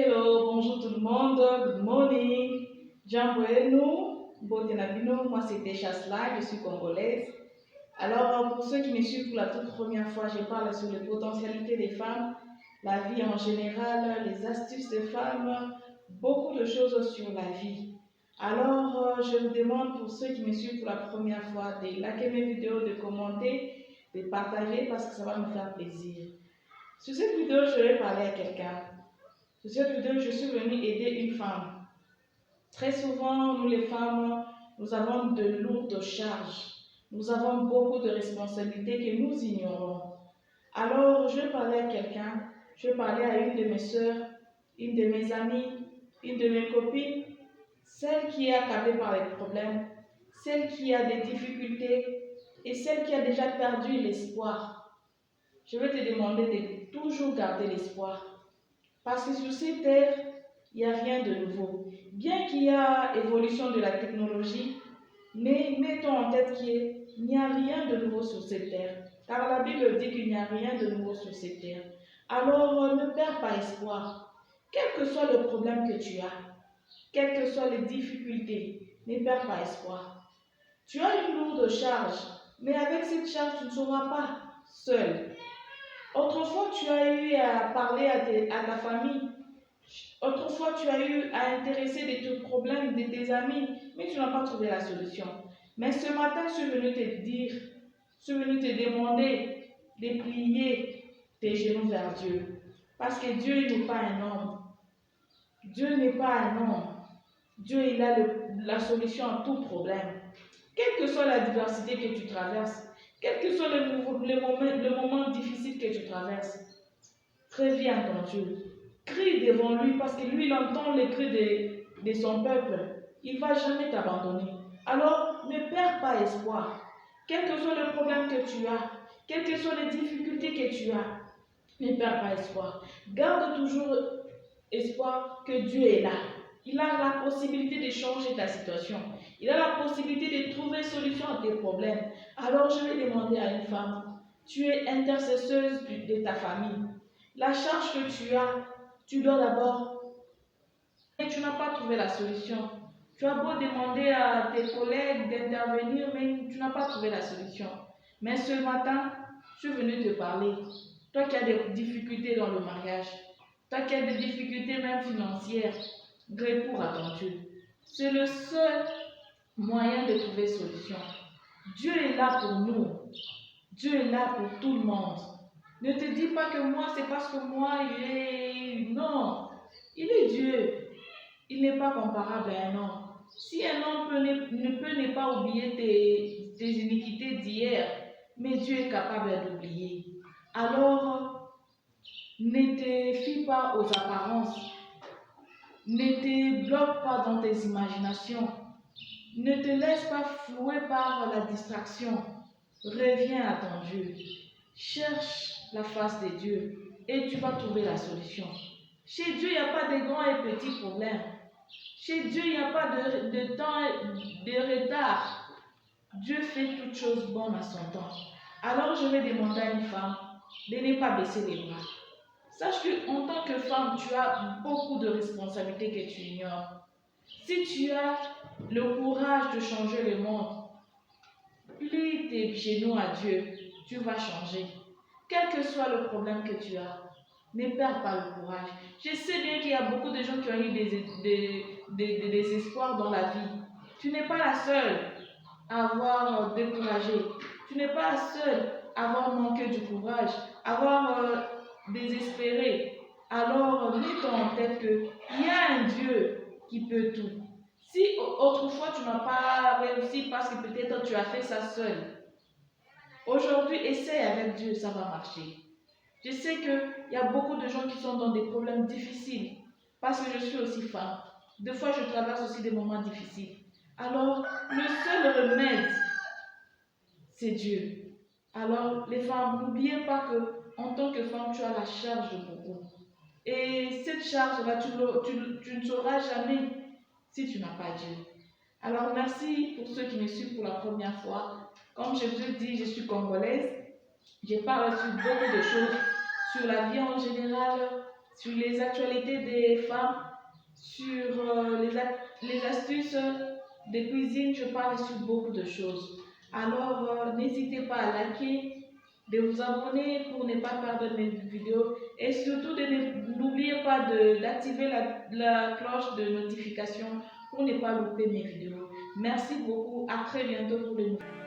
Hello, bonjour tout le monde, good morning. Jamboenu, Botenabino, moi c'est Desha Slide, je suis congolaise. Alors, pour ceux qui me suivent pour la toute première fois, je parle sur les potentialités des femmes, la vie en général, les astuces des femmes, beaucoup de choses sur la vie. Alors, je vous demande pour ceux qui me suivent pour la première fois de liker mes vidéos, de commenter, de partager parce que ça va me faire plaisir. Sur cette vidéo, je vais parler à quelqu'un. Sur cette vidéo, je suis venue aider une femme. Très souvent, nous les femmes, nous avons de lourdes charges. Nous avons beaucoup de responsabilités que nous ignorons. Alors, je vais parler à quelqu'un, je vais parler à une de mes soeurs, une de mes amies, une de mes copines, celle qui est accablée par les problèmes, celle qui a des difficultés et celle qui a déjà perdu l'espoir. Je vais te demander de toujours garder l'espoir. Parce que sur cette terre, il n'y a rien de nouveau. Bien qu'il y a évolution de la technologie, mais mettons en tête qu'il n'y a rien de nouveau sur cette terre. Car la Bible dit qu'il n'y a rien de nouveau sur cette terre. Alors ne perds pas espoir. Quel que soit le problème que tu as, quelles que soient les difficultés, ne perds pas espoir. Tu as une lourde charge, mais avec cette charge, tu ne seras pas seul. Autrefois, tu as eu à parler à ta famille. Autrefois, tu as eu à intéresser de tes problèmes, de tes amis, mais tu n'as pas trouvé la solution. Mais ce matin, je suis venu te dire, je suis venu te demander de plier tes genoux vers Dieu. Parce que Dieu n'est pas un homme. Dieu n'est pas un homme. Dieu, il a la solution à tout problème. Quelle que soit la diversité que tu traverses, quel que soit le moment difficile que tu traverses, préviens ton Dieu. Crie devant lui parce que lui, il entend les cris de son peuple. Il ne va jamais t'abandonner. Alors, ne perds pas espoir. Quel que soit le problème que tu as, quelles que soient les difficultés que tu as, ne perds pas espoir. Garde toujours espoir que Dieu est là. Il a la possibilité de changer ta situation. Il a la possibilité de trouver solution à tes problèmes. Alors, je vais demander à une femme, tu es intercesseuse de ta famille. La charge que tu as, tu dois d'abord, et tu n'as pas trouvé la solution. Tu as beau demander à tes collègues d'intervenir, mais tu n'as pas trouvé la solution. Mais ce matin, je suis venue te parler. Toi qui as des difficultés dans le mariage, toi qui as des difficultés même financières, réponds à ton Dieu. C'est le seul moyen de trouver solution. Dieu est là pour nous. Dieu est là pour tout le monde. Ne te dis pas que moi, c'est parce que moi, il est... Non, il est Dieu. Il n'est pas comparable à un homme. Si un homme ne peut pas oublier tes iniquités d'hier, mais Dieu est capable d'oublier. Alors, ne te fie pas aux apparences. Ne te bloque pas dans tes imaginations. Ne te laisse pas flouer par la distraction. Reviens à ton Dieu. Cherche la face de Dieu et tu vas trouver la solution. Chez Dieu, il n'y a pas de grands et petits problèmes. Chez Dieu, il n'y a pas de temps, de retard. Dieu fait toutes choses bonnes à son temps. Alors, je vais demander à une femme de ne pas baisser les bras. Sache qu'en tant que femme, tu as beaucoup de responsabilités que tu ignores. Si tu as le courage de changer le monde, plie tes genoux à Dieu, tu vas changer. Quel que soit le problème que tu as, ne perds pas le courage. Je sais bien qu'il y a beaucoup de gens qui ont eu des désespoirs dans la vie. Tu n'es pas la seule à avoir découragé. Tu n'es pas la seule à avoir manqué du courage, à avoir désespéré. Alors, mets-toi en tête qu'il y a un Dieu qui peut tout. Si autrefois tu n'as pas réussi parce que peut-être tu as fait ça seul, aujourd'hui essaie avec Dieu, ça va marcher. Je sais qu'il y a beaucoup de gens qui sont dans des problèmes difficiles parce que je suis aussi femme. Des fois je traverse aussi des moments difficiles. Alors le seul remède, c'est Dieu. Alors les femmes, n'oubliez pas que en tant que femme, tu as la charge de beaucoup. Et cette charge-là, tu ne sauras jamais si tu n'as pas Dieu. Alors, merci pour ceux qui me suivent pour la première fois. Comme je vous ai dit, je suis congolaise. Je parle sur beaucoup de choses, sur la vie en général, sur les actualités des femmes, sur les astuces de cuisine. Je parle sur beaucoup de choses. Alors, n'hésitez pas à liker, de vous abonner pour ne pas perdre mes vidéos et surtout n'oubliez pas d'activer la cloche de notification pour ne pas louper mes vidéos. Merci beaucoup, à très bientôt pour le nouveau.